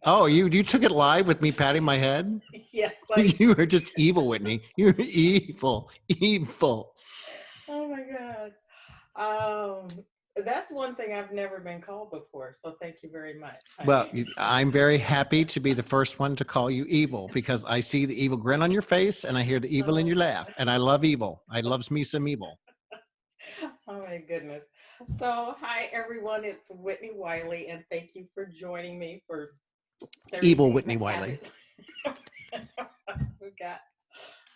Oh, you took it live with me patting my head? Yes, You were just evil, Whitney. You're evil, evil. oh my God. Um, that's one thing I've never been called before. So thank you very much, Well, honey. I'm very happy to be the first one to call you evil because I see the evil grin on your face and I hear the evil in Oh your my laugh. And I love evil. I loves me some evil. Oh my goodness. So, hi everyone, it's Whitney Wiley, and thank you for joining me for 30 Evil Days Whitney of Wiley. Habits. We got,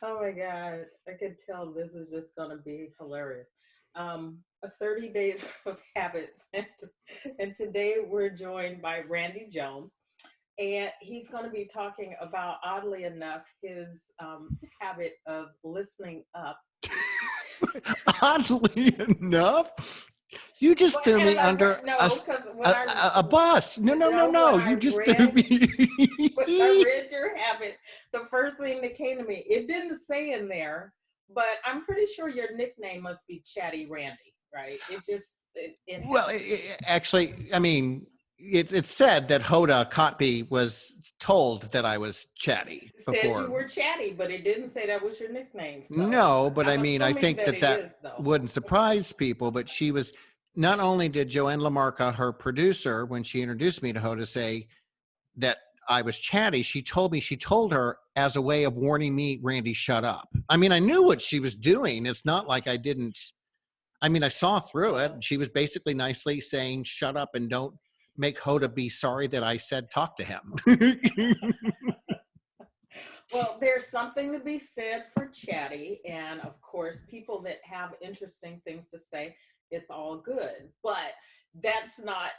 oh my God, I can tell this is just going to be hilarious. A 30 Days of Habits. And today we're joined by Randy Jones, and he's going to be talking about, oddly enough, his habit of listening up. Oddly enough, you just But threw as me I under read, no, because a bus. No, no, no, no. when You I just threw read me. when I read your habit, the first thing that came to me, it didn't say in there, but I'm pretty sure your nickname must be Chatty Randy, right? It has Well, actually, I mean, it's said that Hoda Kotb was told that I was chatty said you before. were chatty, but it didn't say that was your nickname. So No, but I I'm mean, I assuming think that that it that is though. wouldn't surprise people, but she was not only did Joanne Lamarca, her producer, when she introduced me to Hoda, say that I was chatty, she told her as a way of warning me, Randy, shut up. I mean, I knew what she was doing. It's not like I didn't. I mean, I saw through it. She was basically nicely saying, shut up and don't make Hoda be sorry that I said talk to him. Well, there's something to be said for chatty, and of course, people that have interesting things to say, it's all good. But that's not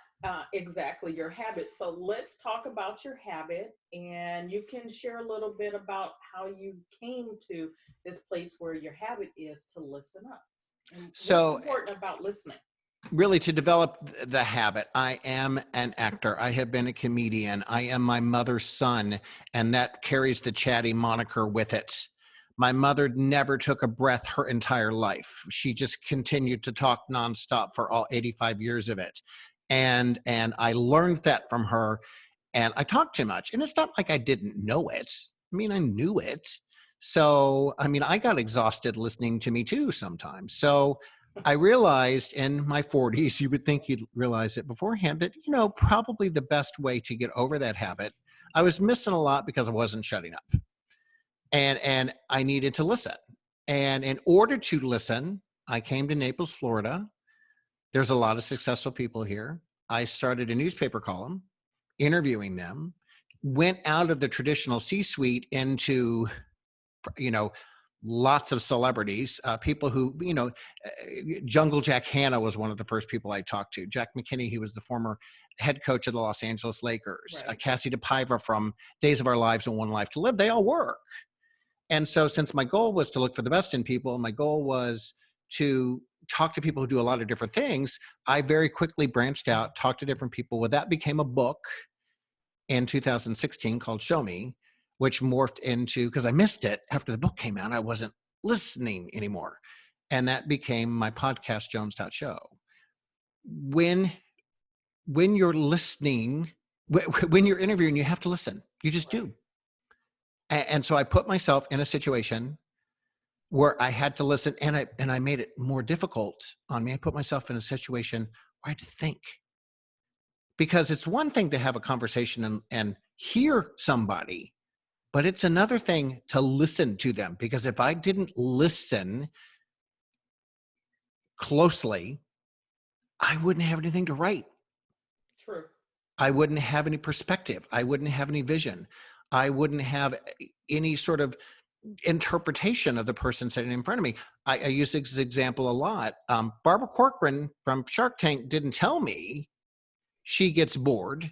exactly your habit. So let's talk about your habit, and you can share a little bit about how you came to this place where your habit is to listen up. And what's So important about listening? really, to develop the habit, I am an actor. I have been a comedian. I am my mother's son, and that carries the chatty moniker with it. My mother never took a breath her entire life. She just continued to talk nonstop for all 85 years of it. And I learned that from her, and I talked too much. And it's not like I didn't know it. I mean, I knew it. So, I mean, I got exhausted listening to me too sometimes. So, I realized in my 40s, you would think you'd realize it beforehand, that, probably the best way to get over that habit, I was missing a lot because I wasn't shutting up. And I needed to listen. And in order to listen, I came to Naples, Florida. There's a lot of successful people here. I started a newspaper column, interviewing them, went out of the traditional C-suite into, you know, lots of celebrities, people who, Jungle Jack Hanna was one of the first people I talked to. Jack McKinney, he was the former head coach of the Los Angeles Lakers. Right. Cassie DePaiva from Days of Our Lives and One Life to Live, they all work. And so since my goal was to look for the best in people, my goal was to talk to people who do a lot of different things, I very quickly branched out, talked to different people. Well, that became a book in 2016 called Show Me, which morphed into, because I missed it after the book came out, I wasn't listening anymore. And that became my podcast, Jones.show. When you're listening, when you're interviewing, you have to listen. You just do. And so I put myself in a situation where I had to listen, and I made it more difficult on me. I put myself in a situation where I had to think, because it's one thing to have a conversation and hear somebody, but it's another thing to listen to them. Because if I didn't listen closely, I wouldn't have anything to write. True. I wouldn't have any perspective. I wouldn't have any vision. I wouldn't have any sort of interpretation of the person sitting in front of me. I use this example a lot. Barbara Corcoran from Shark Tank didn't tell me she gets bored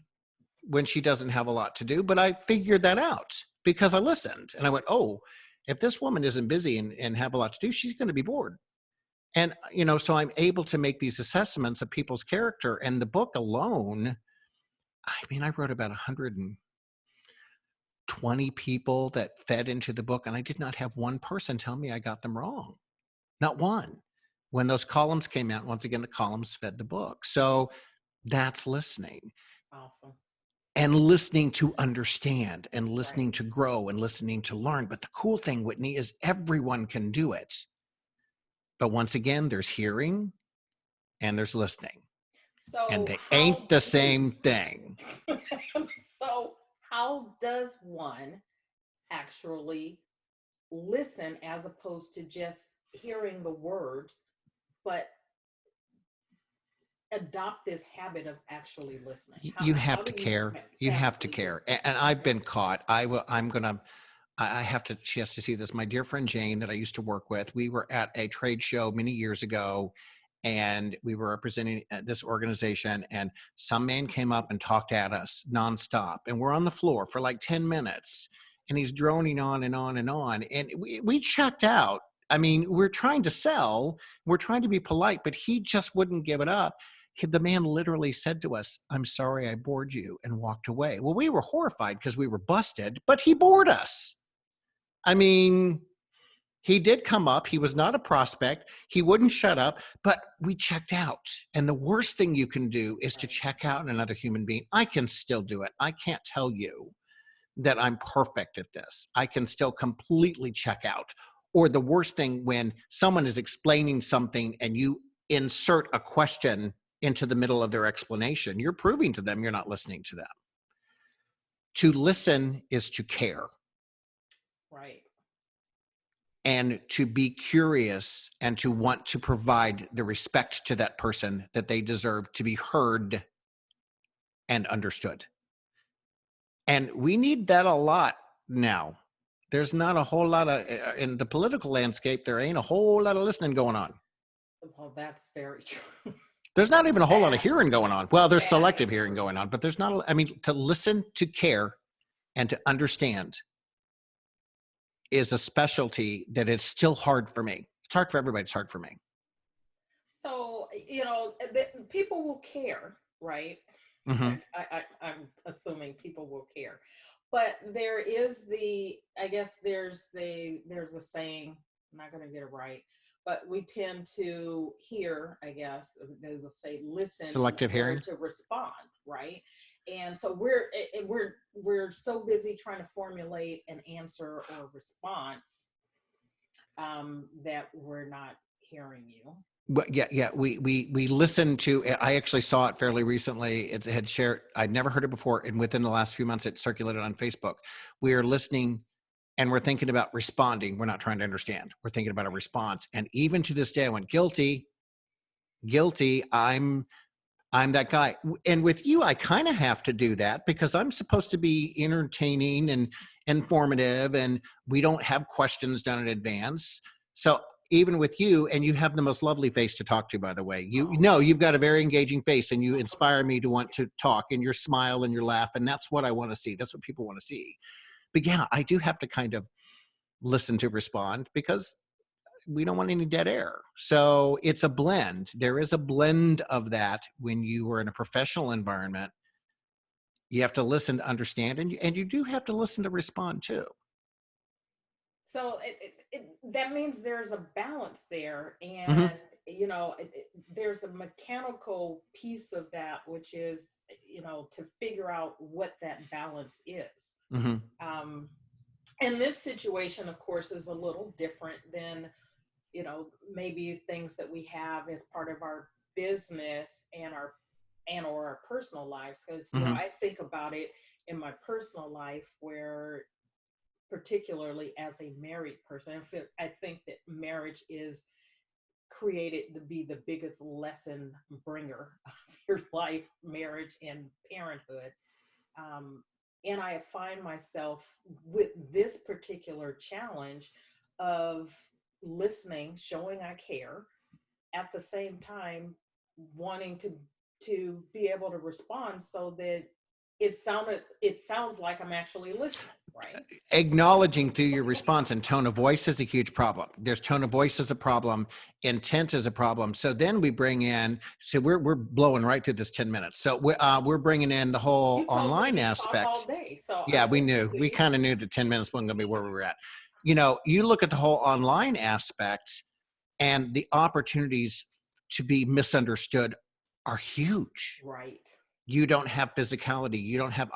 when she doesn't have a lot to do, but I figured that out because I listened and I went, oh, if this woman isn't busy and have a lot to do, she's going to be bored. And, so I'm able to make these assessments of people's character. And the book alone, I mean, I wrote about 120 people that fed into the book, and I did not have one person tell me I got them wrong. Not one. When those columns came out, once again, the columns fed the book. So that's listening. Awesome. and listening to understand and Right. listening to grow and listening to learn. But the cool thing, Whitney, is everyone can do it. But once again, there's hearing and there's listening, and So they how ain't the same thing. so how does one actually listen as opposed to just hearing the words, but adopt this habit of actually listening? You How have do to you care. You have to actually do care. it? And I've been caught. I'm gonna. I have to. She has to see this. My dear friend Jane, that I used to work with, we were at a trade show many years ago, and we were representing this organization. And some man came up and talked at us nonstop, and we're on the floor for like 10 minutes, and he's droning on and on and on, and we checked out. I mean, we're trying to sell, we're trying to be polite, but he just wouldn't give it up. The man literally said to us, "I'm sorry I bored you," and walked away. Well, we were horrified because we were busted, but he bored us. I mean, he did come up. He was not a prospect. He wouldn't shut up, but we checked out. And the worst thing you can do is to Right. check out another human being. I can still do it. I can't tell you that I'm perfect at this. I can still completely check out. Or the worst thing, when someone is explaining something and you insert a question into the middle of their explanation, you're proving to them you're not listening to them. To listen is to care, Right. and to be curious and to want to provide the respect to that person that they deserve to be heard and understood. And we need that a lot now. There's not a whole lot of, in the political landscape, there ain't a whole lot of listening going on. Well, that's very true. There's not even a whole lot of That hearing going on. Well, there's that selective is hearing true. going on, but there's not, I mean, to listen, to care, and to understand is a specialty that is still hard for me. It's hard for everybody. It's hard for me. So, people will care, right? Hmm. I'm assuming people will care. But there is I guess there's a saying, I'm not going to get it right, but we tend to hear, I guess, they will say listen in Selective order hearing. to respond, right? And so we're so busy trying to formulate an answer or response, that we're not hearing you. Well, yeah, yeah. We listened to. I actually saw it fairly recently. It had shared. I'd never heard it before, and within the last few months, it circulated on Facebook. We are listening, and we're thinking about responding. We're not trying to understand. We're thinking about a Right. response. And even to this day, I went guilty, guilty. I'm that guy. And with you, I kind of have to do that because I'm supposed to be entertaining and informative, and we don't have questions done in advance. So even with you, and you have the most lovely face to talk to, by the way. You Oh, know, thank you've got a you. very engaging face, and you inspire me to want to talk, and your smile and your laugh. And that's what I want to see. That's what people want to see. But yeah, I do have to kind of listen to respond because we don't want any dead air. So it's a blend. There is a blend of that when you are in a professional environment. You have to listen to understand, and you do have to listen to respond too. So that means there's a balance there, Hmm. and there's a mechanical piece of that, which is to figure out what that balance is. Hmm. Um, and this situation, of course, is a little different than maybe things that we have as part of our business and or our personal lives, because Hmm. I think about it in my personal life, where particularly as a married person, I think that marriage is created to be the biggest lesson bringer of your life, marriage and parenthood. um, and I find myself with this particular challenge of listening, showing I care, at the same time wanting to be able to respond so that it sounds like I'm actually listening, right? Acknowledging through your response, and tone of voice is a huge problem. There's tone of voice is a problem, intent is a problem. So then we bring in. So we're blowing right through this 10 minutes. So we're bringing in the whole You told me online we talk all aspect. day, so I Yeah, we listened knew. to We you. kind of knew that 10 minutes wasn't going to be where we were at. You look at the whole online aspect, and the opportunities to be misunderstood are huge. Right. You don't have physicality. You don't have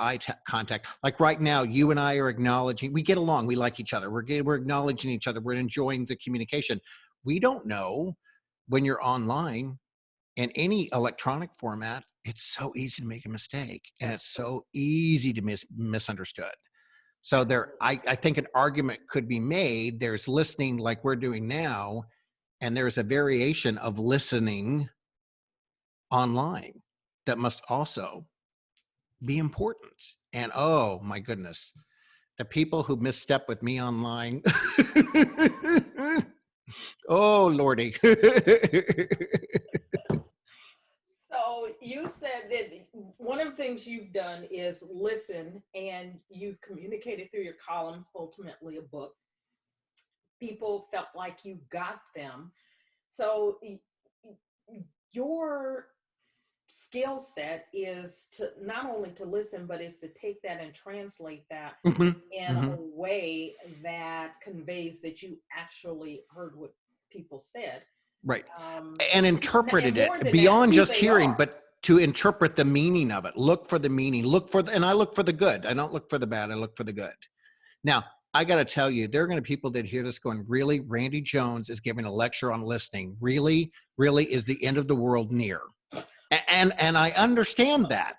contact. Like right now, you and I are acknowledging, we get along. We like each other. We're acknowledging each other. We're enjoying the communication. We don't know when you're online in any electronic format, it's so easy to make a mistake, and That's it's true. so easy to misunderstood. So there, Absolutely. I think an argument could be made. There's listening like we're doing now, and there's a variation of listening online that must also be important. And oh my goodness, the people who misstep with me online. Oh Lordy. So you said that one of the things you've done is listen, and you've communicated through your columns, ultimately a book. People felt like you got them. So your skill set is to not only to listen, but is to take that and translate that Mhm, in a mhm. way that conveys that you actually heard what people said. Right. Um, And and interpreted more it than that, beyond who just they hearing, are. but to interpret the meaning of it. Look for the meaning. And I look for the good. I don't look for the bad. I look for the good. Now, I got to tell you, there are going to be people that hear this going, really? Randy Jones is giving a lecture on listening. Really? Really? Is the end of the world near? And I understand that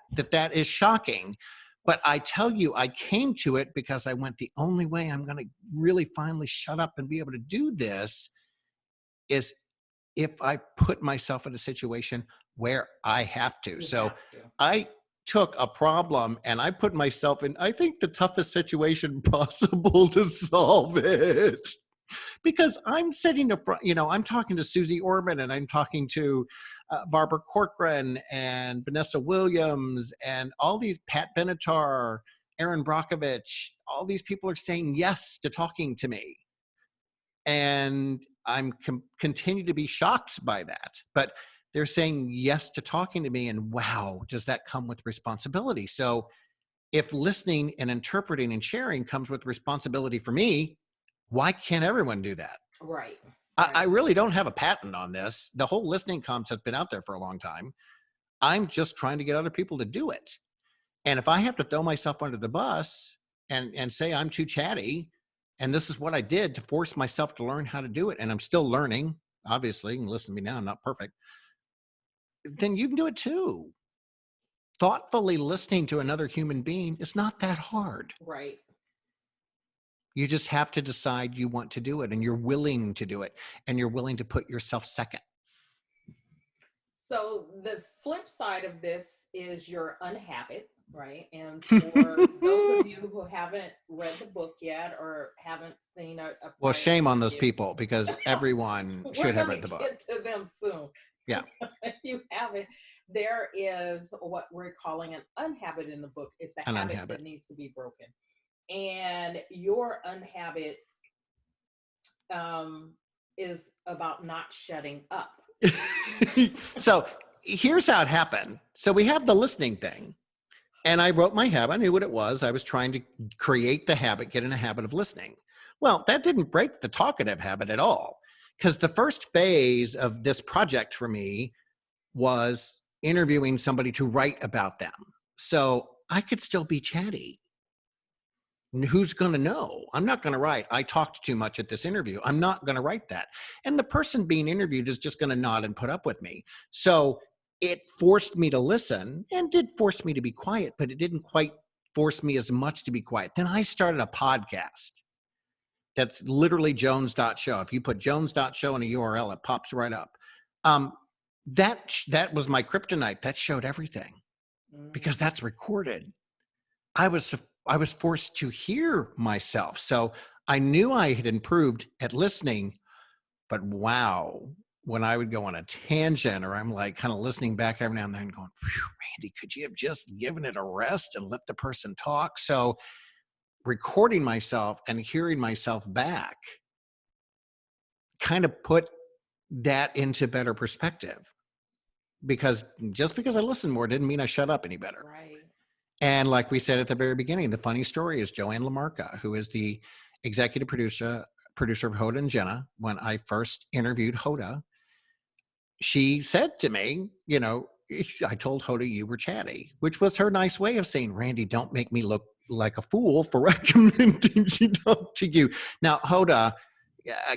is shocking. But I tell you, I came to it because I went, the only way I'm going to really finally shut up and be able to do this is if I put myself in a situation where I have to. You So have to. I took a problem and I put myself in, I think, the toughest situation possible to solve it. Because I'm sitting in front, I'm talking to Susie Orman, and I'm talking to Barbara Corcoran and Vanessa Williams and all these, Pat Benatar, Aaron Brockovich, all these people are saying yes to talking to me. And I'm continue to be shocked by that. But they're saying yes to talking to me, and wow, does that come with responsibility? So if listening and interpreting and sharing comes with responsibility for me, why can't everyone do that? Right. I Right. really don't have a patent on this. The whole listening concept's been out there for a long time. I'm just trying to get other people to do it. And if I have to throw myself under the bus and say I'm too chatty, and this is what I did to force myself to learn how to do it, and I'm still learning, obviously, and listen to me now, I'm not perfect, then you can do it too. Thoughtfully listening to another human being is not that hard. Right. You just have to decide you want to do it, and you're willing to do it, and you're willing to put yourself second. So the flip side of this is your unhabit, right? And for those of you who haven't read the book yet or haven't seen a Well, prior shame on those interview, people, because everyone we're should have going read to the book. get to them soon. Yeah, If you haven't, there is what we're calling an unhabit in the book. It's a an habit that unhabit. needs to be broken. And your unhabit um, is about not shutting up. So here's how it happened. So we have the listening thing, and I wrote my habit. I knew what it was. I was trying to create the habit, get in a habit of listening. Well, that didn't break the talkative habit at all, because the first phase of this project for me was interviewing somebody to write about them. So I could still be chatty. Who's going to know? I'm not going to write, I talked too much at this interview. I'm not going to write that. And the person being interviewed is just going to nod and put up with me. So it forced me to listen and did force me to be quiet, but it didn't quite force me as much to be quiet. Then I started a podcast that's literally Jones.show. If you put Jones.show in a URL, it pops right up. That was my kryptonite. That showed everything, because Mhm. that's recorded. I was forced to hear myself. So I knew I had improved at listening, but wow, when I would go on a tangent, or I'm like kind of listening back every now and then going, Randy, could you have just given it a rest and let the person talk? So recording myself and hearing myself back kind of put that into better perspective, because just because I listened more didn't mean I shut up any better. Right. And like we said at the very beginning, the funny story is Joanne LaMarca, who is the executive producer of Hoda and Jenna. When I first interviewed Hoda, she said to me, I told Hoda you were chatty, which was her nice way of saying, Randy, don't make me look like a fool for recommending she talk to you. Now, Hoda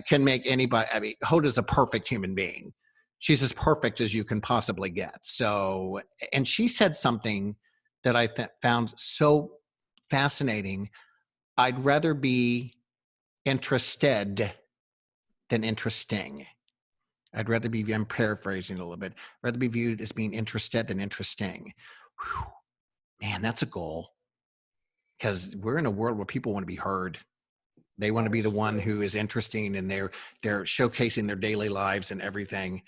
can make anybody, I mean, Hoda's a perfect human being. She's as perfect as you can possibly get. So, and she said something that I found so fascinating. I'd rather be interested than interesting. I'd rather be, I'm paraphrasing a little bit, rather be viewed as being interested than interesting. Whew. Man, that's a goal, because we're in a world where people want to be heard. They want to be the one who is interesting, and they're showcasing their daily lives and everything.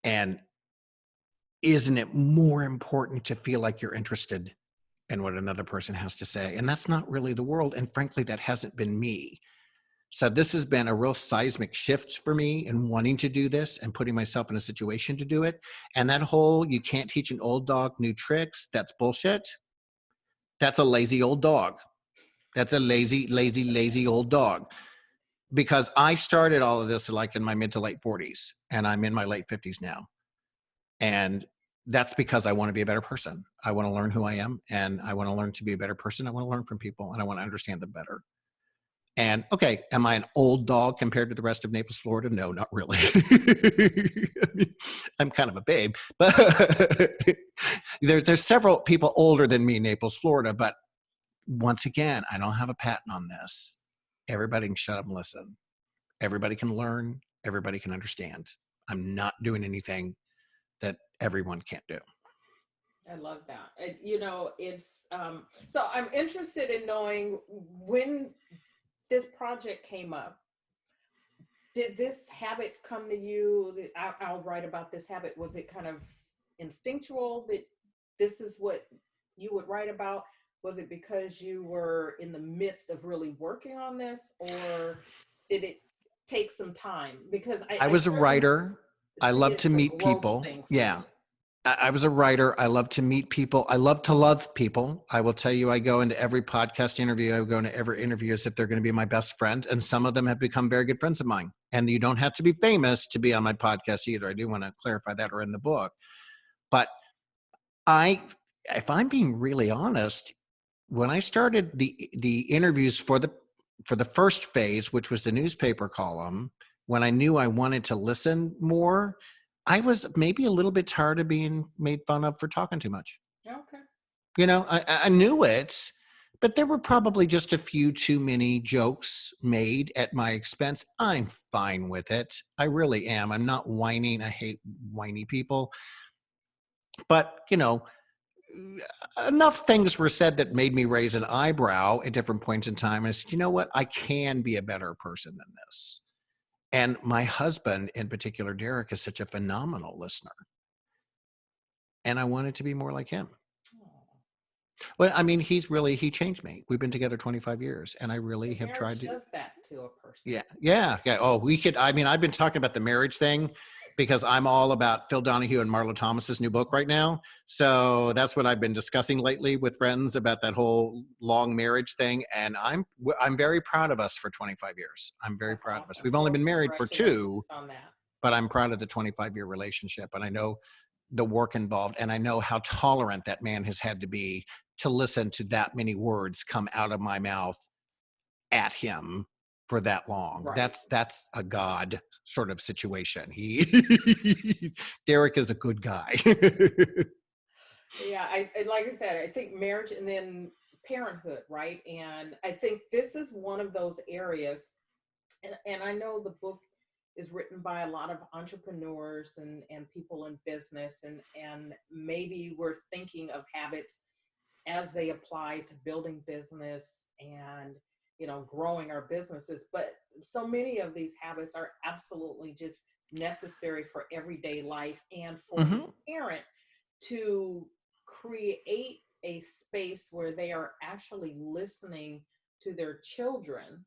And isn't it more important to feel like you're interested in what another person has to say? And that's not really the world. And frankly, that hasn't been me. So this has been a real seismic shift for me in wanting to do this and putting myself in a situation to do it. And that whole, you can't teach an old dog new tricks, that's bullshit. That's a lazy old dog. That's a lazy old dog. Because I started all of this like in my mid to late 40s, and I'm in my late 50s now. And that's because I want to be a better person. I want to learn who I am, and I want to learn to be a better person. I want to learn from people, and I want to understand them better. And okay, am I an old dog compared to the rest of Naples, Florida? No, not really. I'm kind of a babe, but there's several people older than me in Naples, Florida. But once again, I don't have a patent on this. Everybody can shut up and listen. Everybody can learn. Everybody can understand. I'm not doing anything that everyone can't do. I love that. It's so I'm interested in knowing when this project came up. Did this habit come to you? I'll write about this habit. Was it kind of instinctual that this is what you would write about? Was it because you were in the midst of really working on this, or did it take some time? Because I I was a certainly writer. I see love it to as a meet growth people. thing for Yeah. you. I was a writer. I love to meet people. I love to love people. I will tell you, I go into every podcast interview. I go into every interview as if they're going to be my best friend. And some of them have become very good friends of mine. And you don't have to be famous to be on my podcast either. I do want to clarify that, or in the book. But if I'm being really honest, when I started the interviews for the first phase, which was the newspaper column, when I knew I wanted to listen more, I was maybe a little bit tired of being made fun of for talking too much. Okay. I knew it, but there were probably just a few too many jokes made at my expense. I'm fine with it. I really am. I'm not whining. I hate whiny people. But, enough things were said that made me raise an eyebrow at different points in time. And I said, you know what? I can be a better person than this. And my husband, in particular, Derek, is such a phenomenal listener. And I wanted to be more like him. Well, I mean, he changed me. We've been together 25 years, and I really have tried Marriage to. does that to a person. Yeah. Oh, I've been talking about the marriage thing because I'm all about Phil Donahue and Marlo Thomas's new book right now. So that's what I've been discussing lately with friends about that whole long marriage thing. And I'm very proud of us for 25 years. I'm very That's proud of us. awesome. We've only Well, been married for 2, congratulations on that. but I'm proud of the 25-year relationship. And I know the work involved, and I know how tolerant that man has had to be to listen to that many words come out of my mouth at him for that long. Right. That's a God sort of situation. Derek is a good guy. Yeah, like I said, I think marriage and then parenthood, right? And I think this is one of those areas, and I know the book is written by a lot of entrepreneurs and people in business, and maybe we're thinking of habits as they apply to building business and growing our businesses, but so many of these habits are absolutely just necessary for everyday life and for Mhm. a parent to create a space where they are actually listening to their children.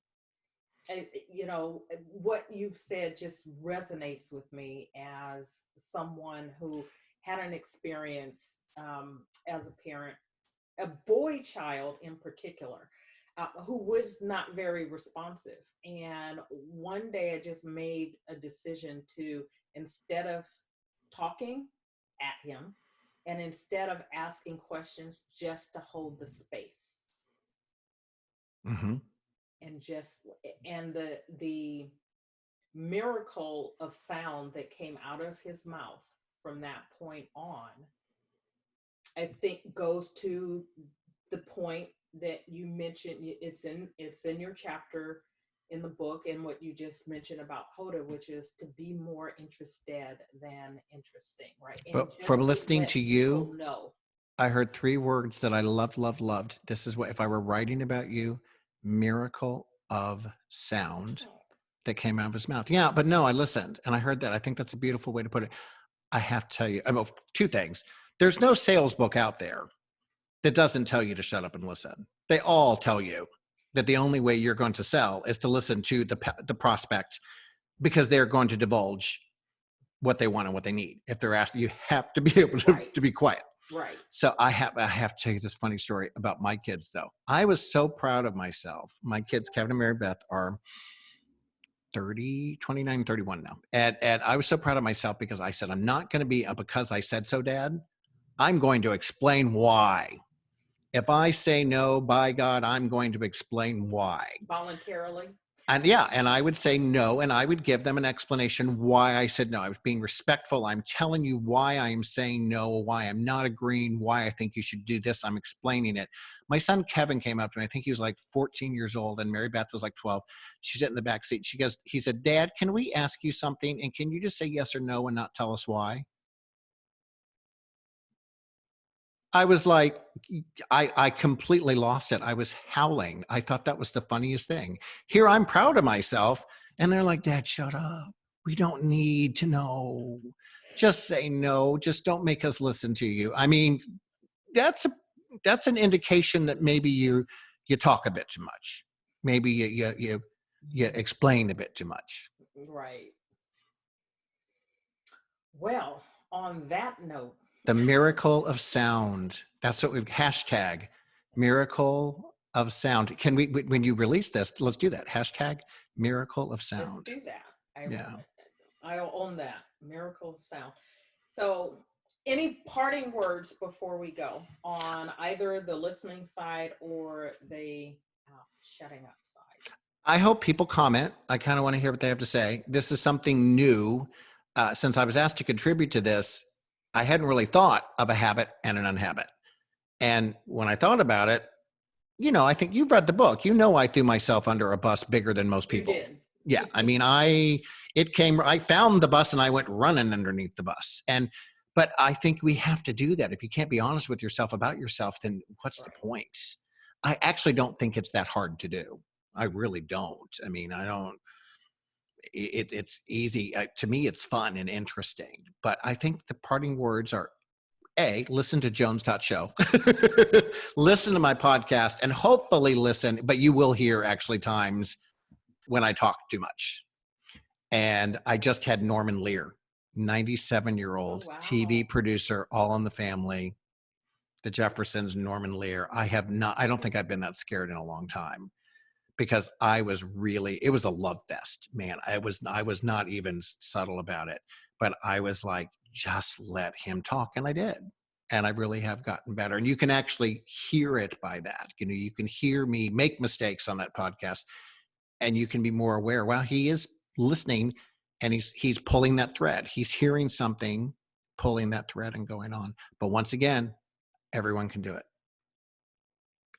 What you've said just resonates with me as someone who had an experience as a parent, a boy child in particular, who was not very responsive. And one day I just made a decision to, instead of talking at him, and instead of asking questions, just to hold the space. Mm-hmm. And just and the miracle of sound that came out of his mouth from that point on, I think, goes to the point that you mentioned. It's in your chapter in the book, and what you just mentioned about Hoda, which is to be more interested than interesting, right? And But just from to listening let to people you, know. I heard 3 words that I loved, loved, loved. This is what, if I were writing about you, miracle of sound that came out of his mouth. Yeah, but no, I listened and I heard that. I think that's a beautiful way to put it. I have to tell you, I mean, 2 things. There's no sales book out there that doesn't tell you to shut up and listen. They all tell you that the only way you're going to sell is to listen to the prospect, because they're going to divulge what they want and what they need. If they're asked, you have to be able Right. to be quiet. Right. So I have to tell you this funny story about my kids, though. I was so proud of myself. My kids, Kevin and Mary Beth, are 30, 29, 31 now. And I was so proud of myself because I said, I'm not going to be a because I said so, Dad. I'm going to explain why. If I say no, by God, I'm going to explain why. Voluntarily. And yeah, and I would say no, and I would give them an explanation why I said no. I was being respectful. I'm telling you why I am saying no, why I'm not agreeing, why I think you should do this. I'm explaining it. My son Kevin came up to me. I think he was like 14 years old, and Mary Beth was like 12. She's in the back seat. He said, Dad, can we ask you something? And can you just say yes or no and not tell us why? I was like, I completely lost it. I was howling. I thought that was the funniest thing. Here I'm proud of myself. And they're like, Dad, shut up. We don't need to know. Just say no. Just don't make us listen to you. I mean, that's a that's an indication that maybe you talk a bit too much. Maybe you explain a bit too much. Right. Well, on that note, The miracle of sound. That's what we've hashtag miracle of sound. Can we, when you release this, let's do that. Hashtag miracle of let's sound. do that. Yeah. I'll own that. Miracle of sound. So, any parting words before we go on either the listening side or the shutting up side? I hope people comment. I kind of want to hear what they have to say. This is something new. Since I was asked to contribute to this, I hadn't really thought of a habit and an unhabit. And when I thought about it, I think you've read the book. I threw myself under a bus bigger than most people. You did. Yeah. I mean, I found the bus and I went running underneath the bus. But I think we have to do that. If you can't be honest with yourself about yourself, then what's the point? I actually don't think it's that hard to do. I really don't. I mean, I don't, it's easy. To me, it's fun and interesting. But I think the parting words are, listen to Jones.show, listen to my podcast, and hopefully listen, but you will hear actually times when I talk too much. And I just had Norman Lear, 97-year-old TV producer, All in the Family, the Jeffersons, Norman Lear. I don't think I've been that scared in a long time, because it was a love fest, man. I was not even subtle about it, but I was like, just let him talk. And I did. And I really have gotten better. And you can actually hear it by that. You can hear me make mistakes on that podcast, and you can be more aware. Well, he is listening, and he's pulling that thread. He's hearing something, pulling that thread and going on. But once again, everyone can do it.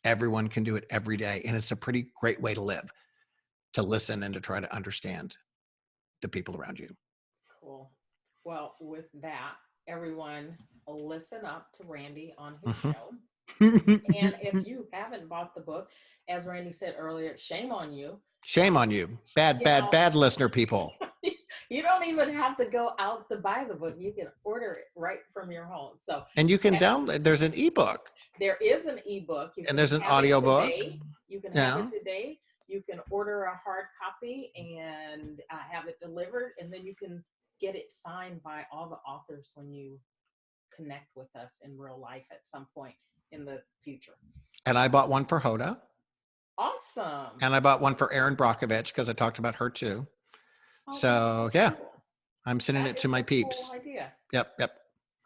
Everyone can do it every day. And it's a pretty great way to live, to listen and to try to understand the people around you. Cool. Well, with that, everyone, listen up to Randy on his show. And if you haven't bought the book, as Randy said earlier, shame on you. Shame on you. Bad listener people. You don't even have to go out to buy the book. You can order it right from your home. And you can download. There's an ebook. There is an ebook. And there's an audio book. You can have it today. You can order a hard copy and have it delivered, and then you can get it signed by all the authors when you connect with us in real life at some point in the future. And I bought one for Hoda. Awesome. And I bought one for Erin Brockovich, because I talked about her too. So yeah, cool. I'm sending it to my peeps. Cool idea. Yep.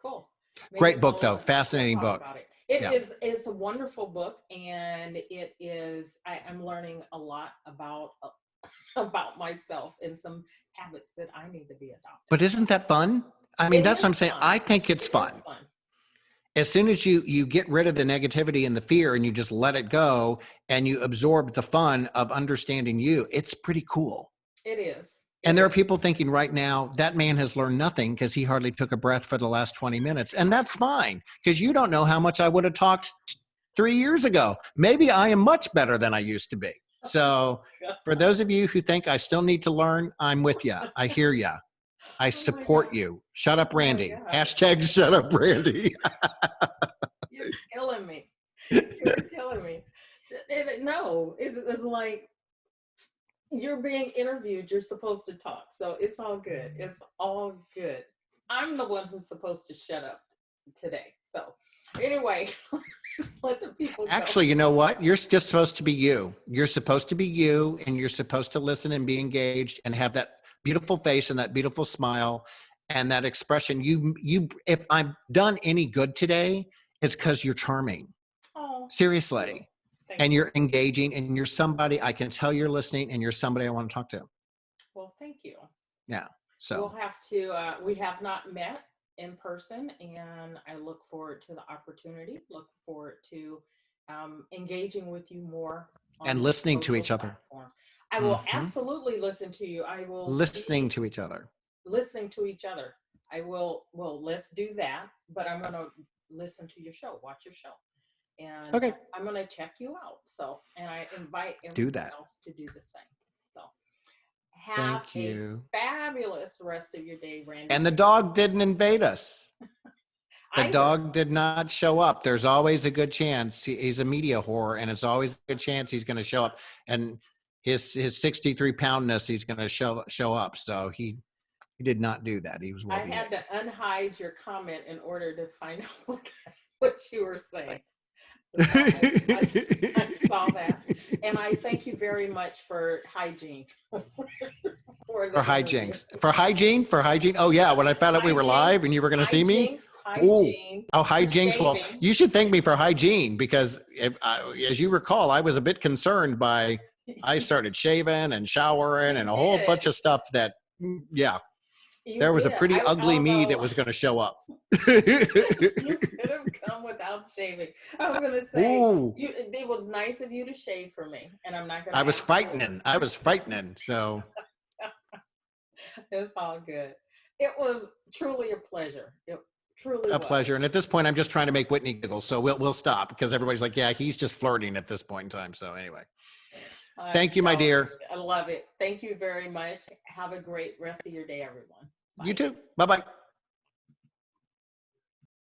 Cool. Great Maybe book, though. we'll Fascinating talk book. about it. Yeah. It's a wonderful book, and I'm learning a lot about myself and some habits that I need to be adopting. But isn't that fun? I mean, It that's what I'm is saying. fun. I think it's It is fun. fun. As soon as you get rid of the negativity and the fear and you just let it go and you absorb the fun of understanding you, it's pretty cool. It is. And It there are is. people thinking right now that man has learned nothing because he hardly took a breath for the last 20 minutes. And that's fine because you don't know how much I would have talked 3 years ago. Maybe I am much better than I used to be. So for those of you who think I still need to learn, I'm with you. I hear you. I Oh my support God. you. Shut up, Oh my Randy. God. Hashtag shut up, Randy. You're killing me. You're killing me. No, it's like you're being interviewed. You're supposed to talk. So it's all good. It's all good. I'm the one who's supposed to shut up today. So anyway, let the people go. Actually, you know what? You're just supposed to be you. You're supposed to be you, and you're supposed to listen and be engaged and have that beautiful face and that beautiful smile and that expression. If I've done any good today, it's because you're charming. Oh, Seriously. thank And you. you're engaging and you're somebody I can tell you're listening and you're somebody I want to talk to. Well, thank you. Yeah. We'll So, have to, we have not met in person, and I look forward to the opportunity, look forward to engaging with you more on and the listening to social each other. platforms. I will Mhm. absolutely listen to you. I will Listening be to each other. listening to each other. Well, let's do that, but I'm going to listen to your show, watch your show, and Okay. I'm going to check you out. So, and I invite Do everyone that. else to do the same. So, have Thank a you. fabulous rest of your day, Randy. And the dog didn't invade us. The Either. dog did not show up. There's always a good chance he's a media whore, and it's always a good chance he's going to show up. And his 63-poundness, he's going to show up. So he did not do that. He was I well had to behaved. unhide your comment in order to find out what you were saying. So I saw that. And I thank you very much for hygiene for For the interview. hijinks. For hygiene. Oh yeah, when I found out we were Hijinks, live and you were going to see me. hijinks, Oh, hygiene, oh, the hijinks. Well, shaving. you should thank me for hygiene because as you recall, I was a bit concerned by I started shaving and showering and You a whole did. bunch of stuff that, yeah, You there was a did. pretty I ugly don't me that know. was going to show up. You could have come without shaving. I was gonna say Ooh, it was nice of you to shave for me, and I'm not gonna I was ask for it. frightening. I was frightening. So It's all good. It was truly a pleasure. It truly a was. pleasure. And at this point, I'm just trying to make Whitney giggle. So we'll stop because everybody's like, yeah, he's just flirting at this point in time. So anyway, I'm thank you, my telling you, dear. I love it. Thank you very much. Have a great rest of your day, everyone. You Bye. too. Bye bye.